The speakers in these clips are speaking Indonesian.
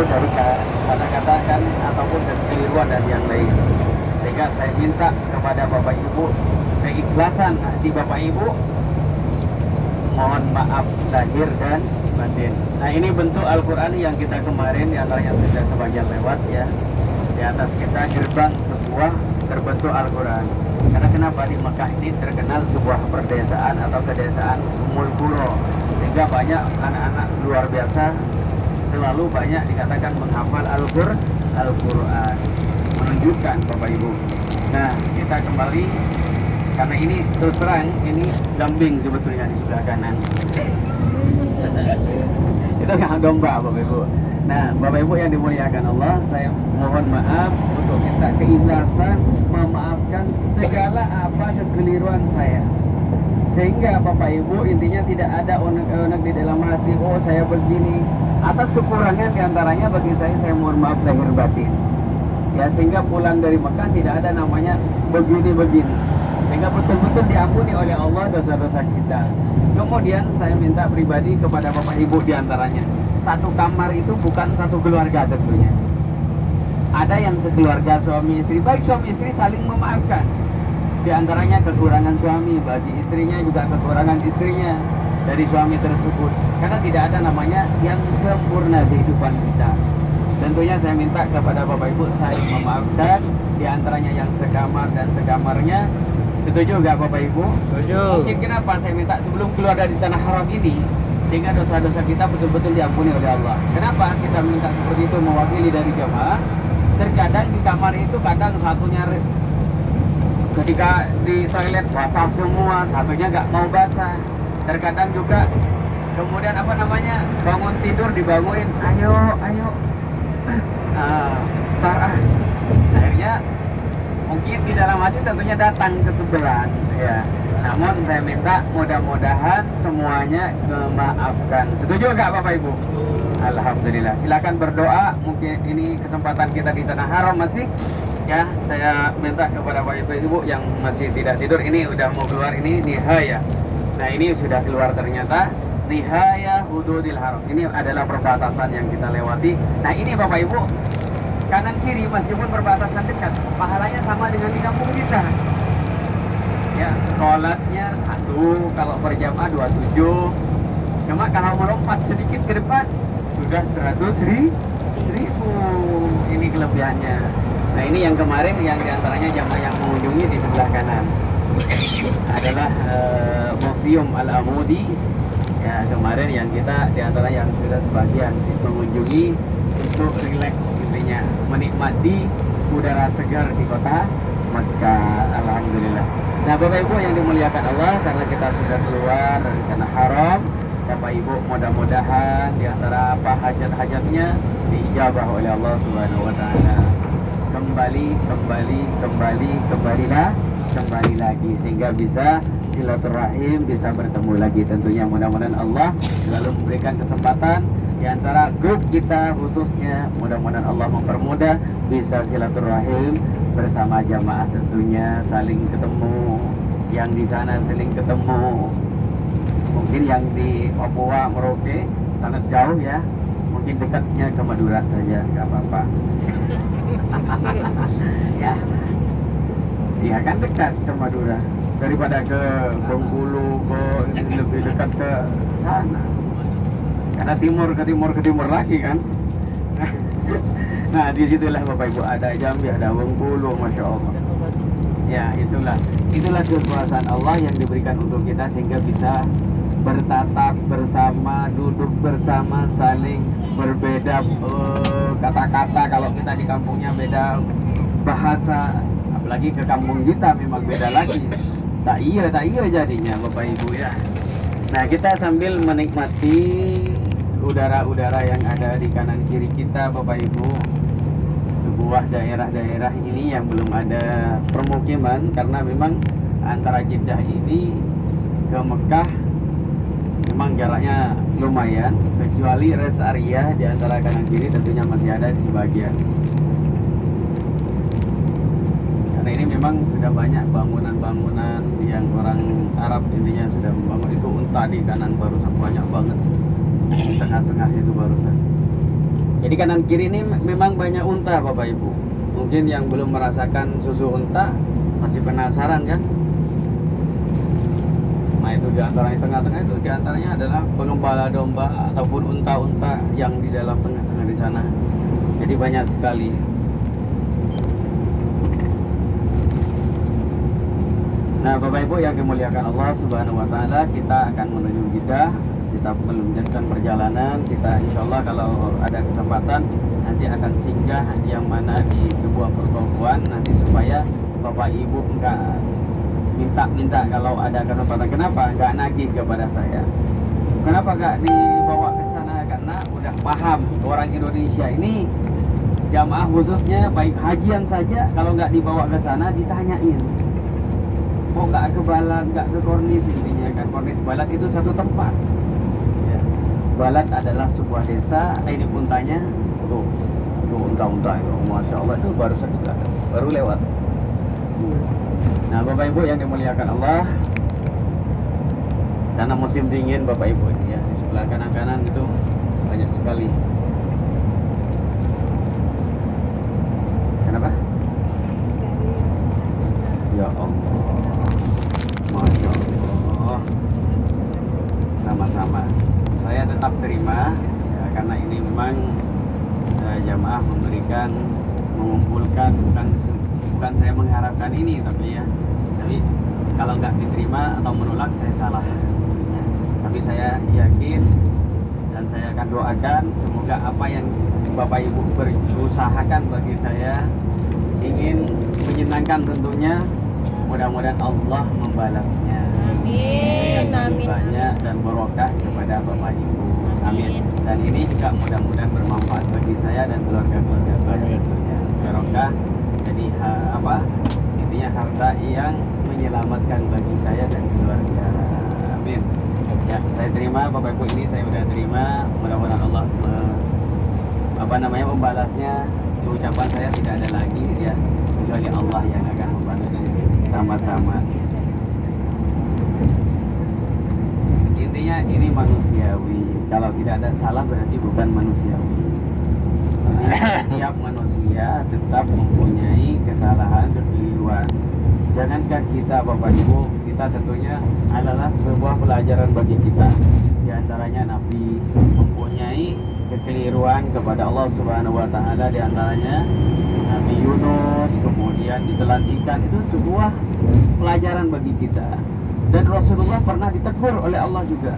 tersebut dari kata-kata kan ataupun kekeliruan dan yang lain. Sehingga saya minta kepada Bapak Ibu keikhlasan hati Bapak Ibu, mohon maaf lahir dan batin. Nah, ini bentuk Al-Quran yang kita kemarin di antaranya sudah sebagian lewat ya. Di atas kita gerbang sebuah terbentuk Al-Quran. Karena kenapa di Mekah ini terkenal sebuah perdesaan atau kedesaan Ummul Qura, sehingga banyak anak-anak luar biasa selalu banyak dikatakan menghafal Al-Quran, menunjukkan Bapak Ibu. Nah, kita kembali karena ini terus terang ini gambing sebetulnya di sebelah kanan. Itu nggak domba Bapak Ibu. Nah, Bapak Ibu yang dimuliakan Allah, saya mohon maaf untuk minta keikhlasan memaafkan segala apa kekeliruan saya. Sehingga Bapak Ibu intinya tidak ada unek-unek di dalam hati, oh saya begini. Atas kekurangan diantaranya bagi saya mohon maaf lahir batin. Ya, sehingga pulang dari Mekah tidak ada namanya begini-begini. Sehingga betul-betul diampuni oleh Allah dosa-dosa kita. Kemudian saya minta pribadi kepada Bapak Ibu diantaranya, satu kamar itu bukan satu keluarga tentunya. Ada yang sekeluarga suami istri, baik suami istri saling memaafkan. Di antaranya kekurangan suami, bagi istrinya juga kekurangan istrinya dari suami tersebut. Karena tidak ada namanya yang sempurna di kehidupan kita. Tentunya saya minta kepada Bapak Ibu saling memaafkan, di antaranya yang sekamar dan sekamarnya. Setuju nggak Bapak Ibu? Setuju. Mungkin kenapa saya minta sebelum keluar dari tanah haram ini, sehingga dosa-dosa kita betul-betul diampuni oleh Allah. Kenapa kita minta seperti itu mewakili dari jamaah? Terkadang di kamar itu kadang satunya ketika di toilet basah semua, satunya nggak mau basah. Terkadang juga kemudian apa namanya, bangun tidur dibangunin, ayo parah. Akhirnya mungkin di dalam hati tentunya datang kesebelan ya. Namun saya minta mudah-mudahan semuanya memaafkan. Setuju nggak Bapak Ibu? Alhamdulillah. Silakan berdoa. Mungkin ini kesempatan kita di tanah haram masih ya. Saya minta kepada Bapak Ibu yang masih tidak tidur, ini udah mau keluar, ini nihaya. Nah, ini sudah keluar ternyata nihaya hududil haram. Ini adalah perbatasan yang kita lewati. Nah, ini Bapak Ibu, kanan kiri meskipun perbatasan dekat, pahalanya sama dengan di kampung kita. Ya, sholatnya 1, kalau berjamaah 27. Cuma kalau melompat sedikit ke depan sudah 100.000. Ini kelebihannya. Nah, ini yang kemarin yang diantaranya jamaah yang mengunjungi di sebelah kanan adalah Museum Al-Amudi. Ya, kemarin yang kita diantara yang sudah sebagian mengunjungi untuk rileks, intinya menikmati udara segar di kota Mekah. Alhamdulillah. Nah, Bapak Ibu yang dimuliakan Allah, karena kita sudah keluar dari tanah haram, Bapak Ibu mudah-mudahan diantara apa hajat-hajatnya diijabah oleh Allah Subhanahu Wa Taala. Kembali lagi sehingga bisa silaturahim, bisa bertemu lagi. Tentunya mudah-mudahan Allah selalu memberikan kesempatan di antara grup kita khususnya, mudah-mudahan Allah mempermudah bisa silaturahim bersama jamaah, tentunya saling ketemu, yang di sana saling ketemu. Mungkin yang di Papua, Merauke sangat jauh ya, mungkin dekatnya ke Madura saja, nggak apa-apa. Ya, iya kan dekat ke Madura daripada ke Bengkulu, ini lebih dekat ke sana. Karena ke timur lagi kan. Nah, disitulah Bapak Ibu ada Jambi, ada Bengkulu, Masya Allah. Ya, itulah kekuasaan Allah yang diberikan untuk kita sehingga bisa bertatap bersama, duduk bersama, saling berbeda kata-kata. Kalau kita di kampungnya beda bahasa, apalagi ke kampung kita memang beda lagi. Tak iya jadinya Bapak Ibu ya. Nah, kita sambil menikmati udara-udara yang ada di kanan kiri kita Bapak Ibu, sebuah daerah-daerah ini yang belum ada permukiman, karena memang antara Jeddah ini ke Mekah memang jaraknya lumayan, kecuali rest area di antara kanan kiri tentunya masih ada di sebagian. Karena ini memang sudah banyak bangunan-bangunan yang orang Arab intinya sudah membangun. Itu unta di kanan barusan banyak banget, di tengah-tengah itu barusan. Jadi kanan kiri ini memang banyak unta Bapak Ibu. Mungkin yang belum merasakan susu unta masih penasaran kan? Nah itu diantaranya tengah-tengah itu diantaranya adalah pengembala domba ataupun unta-unta yang di dalam tengah-tengah di sana. Jadi banyak sekali. Nah Bapak Ibu yang dimuliakan Allah Subhanahu Wa Taala, kita akan menuju Jeddah. Kita melanjutkan perjalanan. Kita insya Allah kalau ada kesempatan nanti akan singgah yang mana di sebuah pertokoan nanti supaya Bapak Ibu enggak minta kalau ada kesempatan. Kenapa enggak nagih kepada saya? Kenapa enggak dibawa ke sana? Karena udah paham orang Indonesia ini jamaah khususnya baik hajian saja kalau nggak dibawa ke sana ditanyain, kok nggak ke Balat, nggak ke Kornis, intinya kan Kornis Balat itu satu tempat ya. Balat adalah sebuah desa. Ini untanya tuh unta-unta itu, masya Allah, itu baru satu belakang, baru lewat. Nah Bapak Ibu yang dimuliakan Allah, karena musim dingin Bapak Ibu ya, di sebelah kanan-kanan itu banyak sekali. Kenapa? Ya Allah, masya Allah. Sama-sama. Saya tetap terima ya, karena ini memang jamaah memberikan, mengumpulkan, bukan saya mengharapkan ini, tapi kalau nggak diterima atau menolak saya salah ya. Tapi saya yakin dan saya akan doakan semoga apa yang Bapak Ibu berusahakan bagi saya ingin menyenangkan tentunya, mudah-mudahan Allah membalasnya. Amin, amin, banyak amin. Dan barokah kepada Bapak Ibu. Amin. Dan ini juga mudah-mudahan bermanfaat bagi saya dan keluarga-keluarga saya tentunya. Barokah jadi intinya harta yang menyelamatkan bagi saya dan keluarga. Amin. Ya, saya terima Bapak Ibu, ini saya sudah terima. Mudah-mudahan Allah membalasnya. Ucapan saya tidak ada lagi ya, kecuali Allah yang akan membalasnya. Sama-sama. Intinya ini manusiawi. Kalau tidak ada salah berarti bukan manusiawi. Setiap manusia tetap mempunyai kesalahan, kekeliruan. Jangankan kita Bapak Ibu, kita tentunya adalah sebuah pelajaran bagi kita. Di antaranya Nabi mempunyai kekeliruan kepada Allah Subhanahu Wa Taala. Di antaranya Nabi Yunus, kemudian ditelan ikan, itu sebuah pelajaran bagi kita. Dan Rasulullah pernah ditegur oleh Allah juga.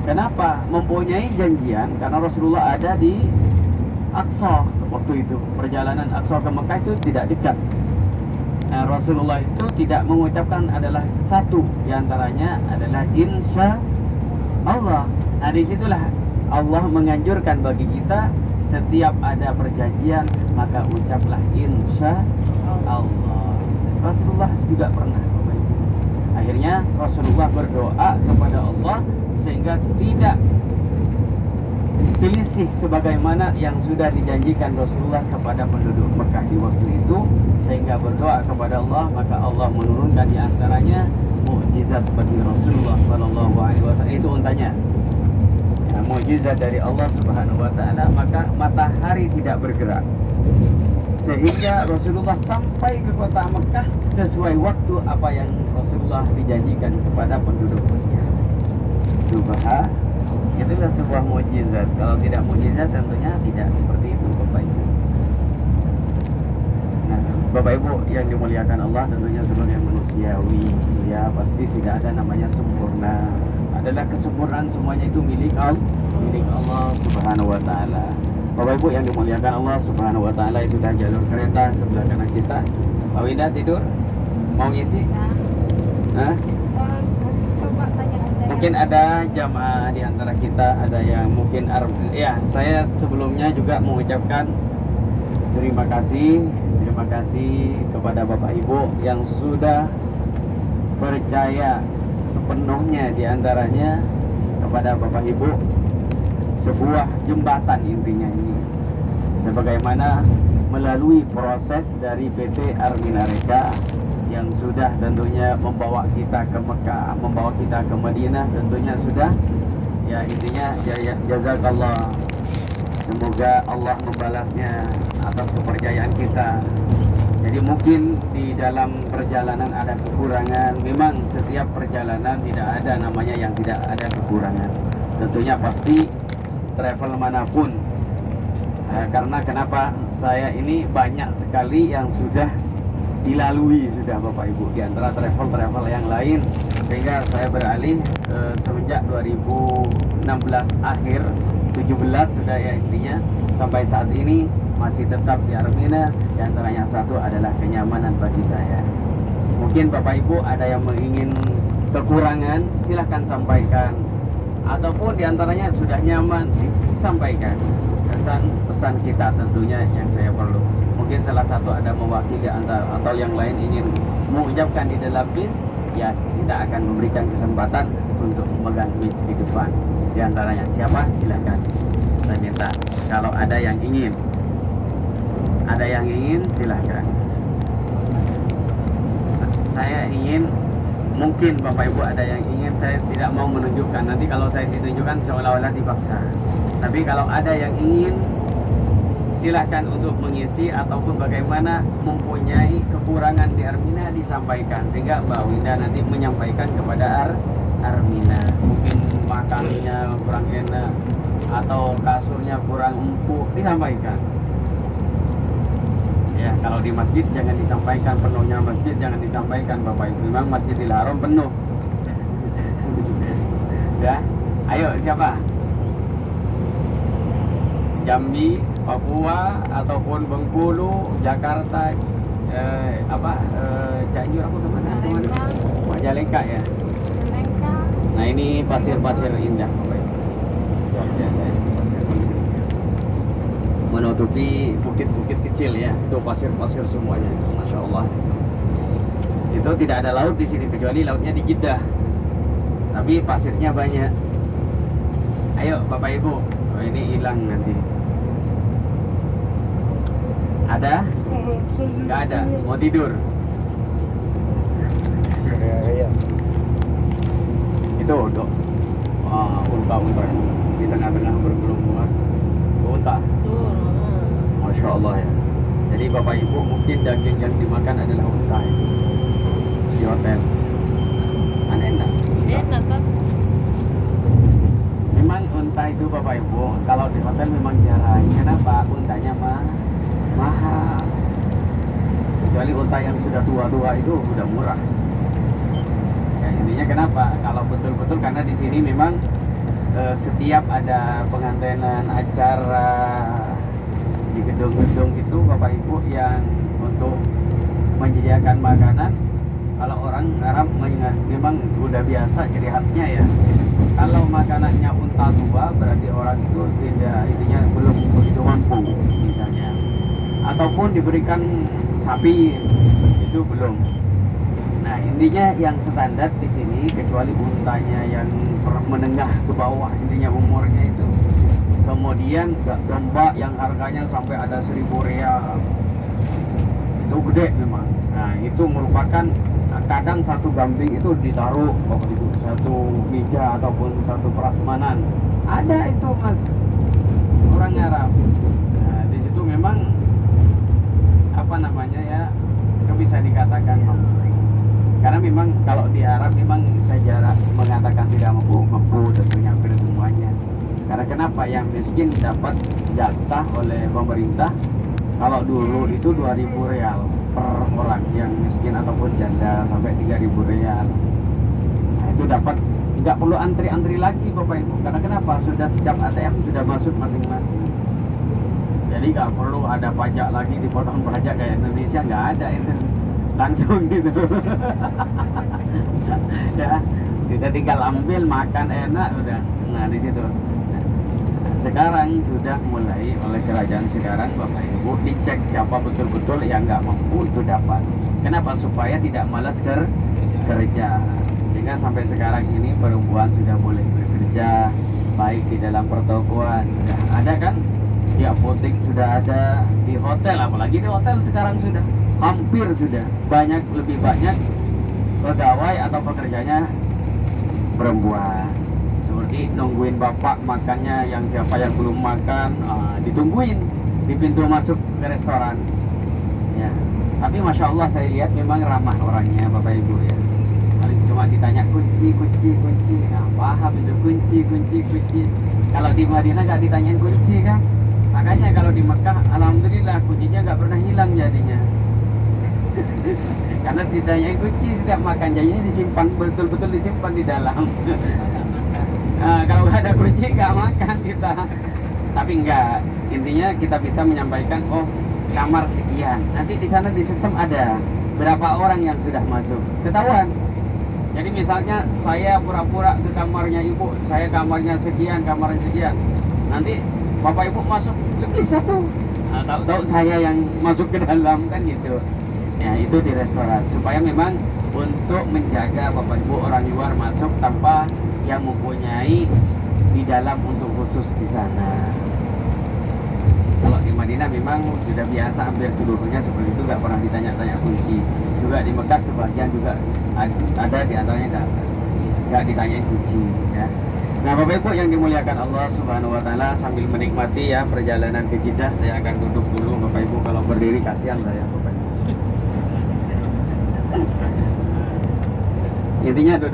Kenapa? Mempunyai janjian, karena Rasulullah ada di Aqsa waktu itu. Perjalanan Aqsa ke Mekah itu tidak dekat. Nah, Rasulullah itu tidak mengucapkan adalah satu, diantaranya adalah insya Allah. Nah disitulah Allah menganjurkan bagi kita setiap ada perjanjian maka ucaplah insya Allah. Rasulullah juga pernah. Akhirnya Rasulullah berdoa kepada Allah sehingga tidak selisih sebagaimana yang sudah dijanjikan Rasulullah kepada penduduk Mekah di waktu itu, sehingga berdoa kepada Allah maka Allah menurunkan di antaranya mukjizat bagi Rasulullah sallallahu alaihi wasallam, itu untanya. Nah, mukjizat dari Allah Subhanahu wa taala, maka matahari tidak bergerak sehingga Rasulullah sampai ke kota Mekah sesuai waktu apa yang Rasulullah dijanjikan kepada penduduk Mekah. Subhanallah, itulah sebuah mukjizat. Kalau tidak mukjizat tentunya tidak seperti itu Bapak Ibu. Nah Bapak Ibu yang dimuliakan Allah, tentunya sebagai manusiawi ya pasti tidak ada namanya sempurna. Adalah kesempurnaan semuanya itu milik Allah Subhanahu wa taala. Bapak Ibu yang dimuliakan Allah Subhanahu wa taala, itu dah jalur kereta sebelah kanan kita. Pak Winda tidur? Mau ngisi? Hah? Coba tanya Anda. Mungkin ada jamaah di antara kita, ada yang mungkin ya, saya sebelumnya juga mengucapkan terima kasih kepada Bapak Ibu yang sudah percaya sepenuhnya, di antaranya kepada Bapak Ibu sebuah jembatan, intinya ini sebagaimana melalui proses dari PT Arminareka yang sudah tentunya membawa kita ke Mekah, membawa kita ke Madinah, tentunya sudah ya, intinya jazakallah Semoga Allah membalasnya atas kepercayaan kita. Jadi mungkin di dalam perjalanan ada kekurangan. Memang setiap perjalanan tidak ada namanya yang tidak ada kekurangan. Tentunya pasti travel manapun. Karena kenapa saya ini banyak sekali yang sudah dilalui sudah Bapak Ibu di antara travel yang lain, sehingga saya beralih semenjak 2016 akhir 17 sudah ya intinya sampai saat ini masih tetap di Armina. Di antaranya satu adalah kenyamanan bagi saya. Mungkin Bapak Ibu ada yang ingin kekurangan, silahkan sampaikan, ataupun di antaranya sudah nyaman, sampaikan pesan kita tentunya yang saya perlu. Mungkin salah satu ada mewakili atau yang lain ingin mengucapkan di dalam bis, ya kita akan memberikan kesempatan untuk memegang mic di depan. Di antaranya siapa? Silakan. Saya minta kalau ada yang ingin silakan. Saya ingin, mungkin Bapak Ibu ada yang ingin, saya tidak mau menunjukkan. Nanti kalau saya ditunjukkan seolah-olah dipaksa. Tapi kalau ada yang ingin, silahkan untuk mengisi ataupun bagaimana mempunyai kekurangan di Armina disampaikan, sehingga Mbak Winda nanti menyampaikan kepada Armina. Mungkin makanannya kurang enak atau kasurnya kurang empuk, disampaikan. Ya, kalau di masjid jangan disampaikan, penuhnya masjid jangan disampaikan Bapak Ibu. Memang Masjidil Haram penuh. Ya, ayo siapa? Jambi, Papua, ataupun Bengkulu, Jakarta, Cianjur, apa kemana? Majalengka ya. Majalengka. Nah ini pasir-pasir indah, luar biasa ya, pasir-pasir menutupi bukit-bukit kecil ya. Itu pasir-pasir semuanya, masya Allah. Itu tidak ada laut di sini kecuali lautnya di Jeddah, tapi pasirnya banyak. Ayo Bapak Ibu, ini hilang nanti. Ada? Nggak ada. Mau tidur? Itu dok. Wah, unta di tengah-tengah bergelumpungan. Unta. Masya Allah ya. Jadi Bapak Ibu mungkin daging yang dimakan adalah unta ya. Di hotel. Kan enak. Enak kan? Memang unta itu Bapak Ibu kalau di hotel memang jarang. Kenapa? Untanya mahal. Kecuali unta yang sudah tua-tua itu udah murah. Ya, intinya kenapa? Kalau betul-betul karena di sini memang setiap ada pengantenan acara di gedung-gedung itu Bapak Ibu yang untuk menyediakan makanan, kalau orang Arab memang udah biasa ciri khasnya ya. Kalau makanannya unta tua berarti orang itu tidak, intinya belum begitu mampu misalnya. Ataupun diberikan sapi itu belum. Nah intinya yang standar di sini kecuali untanya yang menengah ke bawah, intinya umurnya itu. Kemudian domba yang harganya sampai ada 1.000 real, itu gede memang. Nah itu merupakan kadang satu kambing itu ditaruh waktu itu satu meja ataupun satu prasmanan. Ada itu mas orang Arab. Nah di situ memang apa namanya ya, bisa dikatakan mampu. Karena memang kalau di Arab memang sejarah mengatakan tidak mampu tentunya hampir semuanya. Karena kenapa? Yang miskin dapat jatah oleh pemerintah. Kalau dulu itu 2.000 real per orang yang miskin ataupun janda, sampai 3.000 real. Nah itu dapat, nggak perlu antri-antri lagi Bapak Ibu. Karena kenapa? Sudah setiap ATM sudah masuk masing-masing. Jadi nggak perlu ada pajak lagi, dipotong pajak kayak Indonesia, nggak ada itu, langsung gitu. Ya sudah tinggal ambil, makan enak udah. Nah di situ. Sekarang sudah mulai oleh kerajaan sekarang Bapak Ibu dicek siapa betul-betul yang nggak mampu itu dapat. Kenapa? Supaya tidak malas kerja. Sehingga sampai sekarang ini perempuan sudah boleh bekerja, baik di dalam pertokoan sudah ada kan, di apotek sudah ada, di hotel, apalagi di hotel sekarang sudah hampir sudah banyak, lebih banyak pegawai atau pekerjanya perempuan. seperti nungguin bapak makannya, yang siapa yang belum makan ditungguin di pintu masuk ke restoran ya. Tapi masya Allah saya lihat memang ramah orangnya bapak ibu ya. Paling cuma ditanya kunci, nah, paham itu kunci. Kalau di Madinah nggak ditanyain kunci kan, makanya kalau di Mekah alhamdulillah kuncinya nggak pernah hilang jadinya. Karena ditanyain kunci setiap makan, jadinya disimpan, betul-betul disimpan di dalam. Nah, kalau nggak ada kunci nggak makan kita. Tapi enggak, intinya kita bisa menyampaikan, oh kamar sekian, nanti di sana di sistem ada berapa orang yang sudah masuk, ketahuan. Jadi misalnya saya pura-pura ke kamarnya ibu, saya kamarnya sekian, nanti bapak ibu masuk lebih satu, nah, tahu-tahu saya yang masuk ke dalam kan gitu ya. Itu di restoran supaya memang untuk menjaga bapak ibu orang luar masuk tanpa yang mempunyai di dalam untuk khusus di sana. Kalau di Madinah memang sudah biasa hampir seluruhnya seperti itu, nggak pernah ditanya-tanya kunci. Juga di Mekah sebagian juga ada, di antaranya nggak ditanyain kunci ya. Nah bapak ibu yang dimuliakan Allah Subhanahu Wa Taala, sambil menikmati ya perjalanan ke Jeddah, saya akan duduk dulu bapak ibu. Kalau berdiri kasihan saya bapak ibu. Intinya duduk.